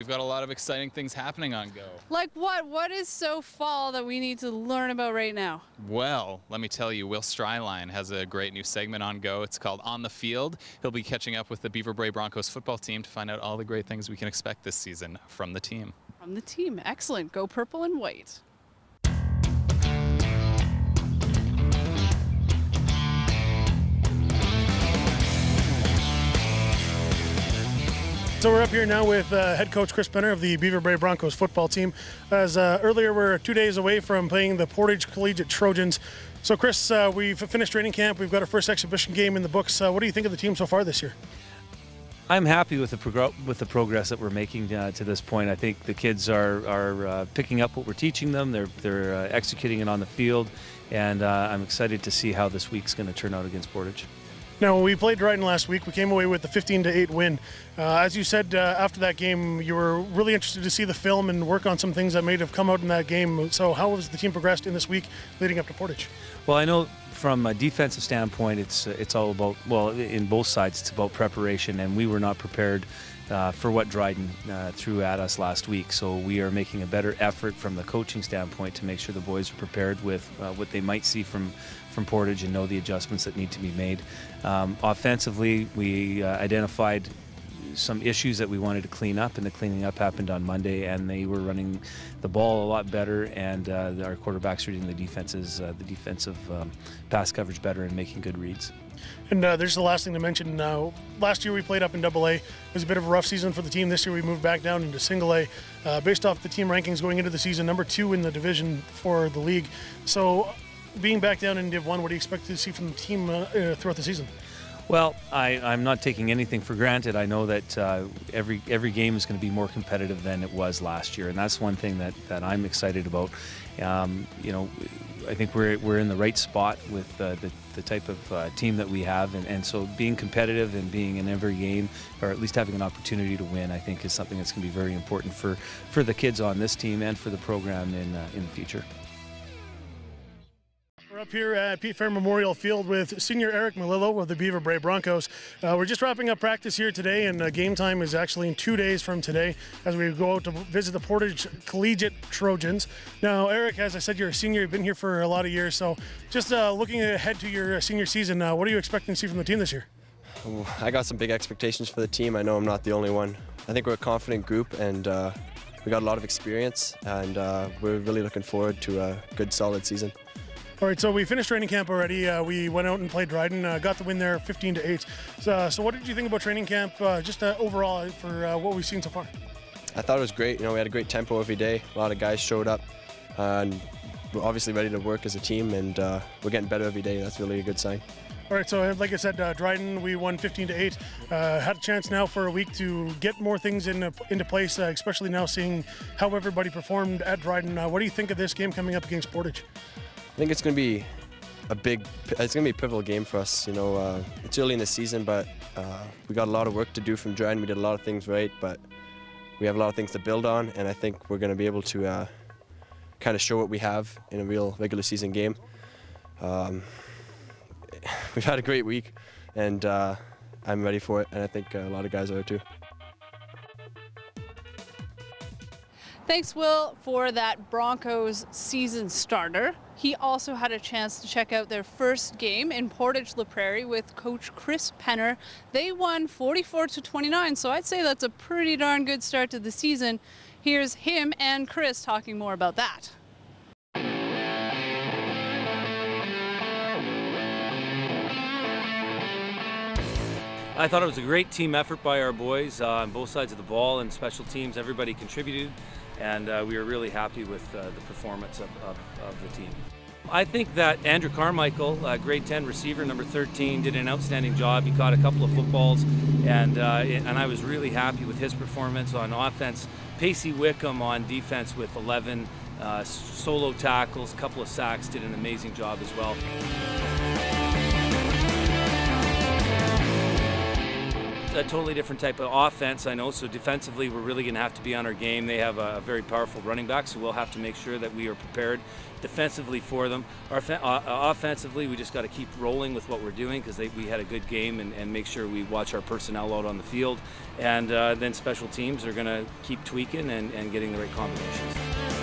We've got a lot of exciting things happening on Go. Like what? What is so fall that we need to learn about right now? Well, let me tell you, Will Streilein has a great new segment on Go. It's called On the Field. He'll be catching up with the Beaver Brae Broncos football team to find out all the great things we can expect this season from the team. From the team. Excellent. Go purple and white. So we're up here now with head coach Chris Penner of the Beaver Brae Broncos football team. As earlier, we're 2 days away from playing the Portage Collegiate Trojans. So Chris, we've finished training camp. We've got our first exhibition game in the books. What do you think of the team so far this year? I'm happy with the progress that we're making to this point. I think the kids are picking up what we're teaching them. They're executing it on the field, and I'm excited to see how this week's going to turn out against Portage. Now, when we played Dryden last week, we came away with the 15-8 win. As you said after that game, you were really interested to see the film and work on some things that may have come out in that game. So how has the team progressed in this week leading up to Portage? Well, I know from a defensive standpoint, it's all about, well, in both sides, it's about preparation, and we were not prepared for what Dryden threw at us last week. So we are making a better effort from the coaching standpoint to make sure the boys are prepared with what they might see from Portage and know the adjustments that need to be made. Offensively, we identified some issues that we wanted to clean up, and the cleaning up happened on Monday, and they were running the ball a lot better, and our quarterbacks reading the defensive pass coverage better and making good reads. And there's the last thing to mention. Last year we played up in AA. It was a bit of a rough season for the team. This year we moved back down into Single A. Based off the team rankings going into the season, #2 in the division for the league. So being back down in Div 1, what do you expect to see from the team throughout the season? Well, I'm not taking anything for granted. I know that every game is going to be more competitive than it was last year, and that's one thing that I'm excited about. You know, I think we're in the right spot with the type of team that we have, and so being competitive and being in every game, or at least having an opportunity to win, I think is something that's going to be very important for the kids on this team and for the program in the future. We're up here at Pete Fair Memorial Field with senior Eric Malillo of the Beaver Brae Broncos. We're just wrapping up practice here today, and game time is actually in 2 days from today as we go out to visit the Portage Collegiate Trojans. Now, Eric, as I said, you're a senior. You've been here for a lot of years, so just looking ahead to your senior season, what are you expecting to see from the team this year? I got some big expectations for the team. I know I'm not the only one. I think we're a confident group, and we got a lot of experience, and we're really looking forward to a good, solid season. All right, so we finished training camp already. We went out and played Dryden, got the win there 15-8. So what did you think about training camp, just overall for what we've seen so far? I thought it was great. You know, we had a great tempo every day. A lot of guys showed up, and we're obviously ready to work as a team, and we're getting better every day. That's really a good sign. All right, so like I said, Dryden, we won 15-8. Had a chance now for a week to get more things into place, especially now seeing how everybody performed at Dryden. What do you think of this game coming up against Portage? I think it's going to be a pivotal game for us. You know, it's early in the season, but we got a lot of work to do from Dryden. We did a lot of things right, but we have a lot of things to build on, and I think we're going to be able to kind of show what we have in a real regular season game. We've had a great week, and I'm ready for it, and I think a lot of guys are too. Thanks, Will, for that Broncos season starter. He also had a chance to check out their first game in Portage La Prairie with Coach Chris Penner. They won 44-29, so I'd say that's a pretty darn good start to the season. Here's him and Chris talking more about that. I thought it was a great team effort by our boys on both sides of the ball and special teams. Everybody contributed, and we were really happy with the performance of the team. I think that Andrew Carmichael, grade 10 receiver, number 13, did an outstanding job. He caught a couple of footballs, and I was really happy with his performance on offense. Pacey Wickham on defense with 11 solo tackles, a couple of sacks, did an amazing job as well. a totally different type of offense, I know. So defensively, we're really going to have to be on our game. They have a very powerful running back, so we'll have to make sure that we are prepared defensively for them. Offensively, we just got to keep rolling with what we're doing because we had a good game, and make sure we watch our personnel out on the field. And then special teams are going to keep tweaking and getting the right combinations.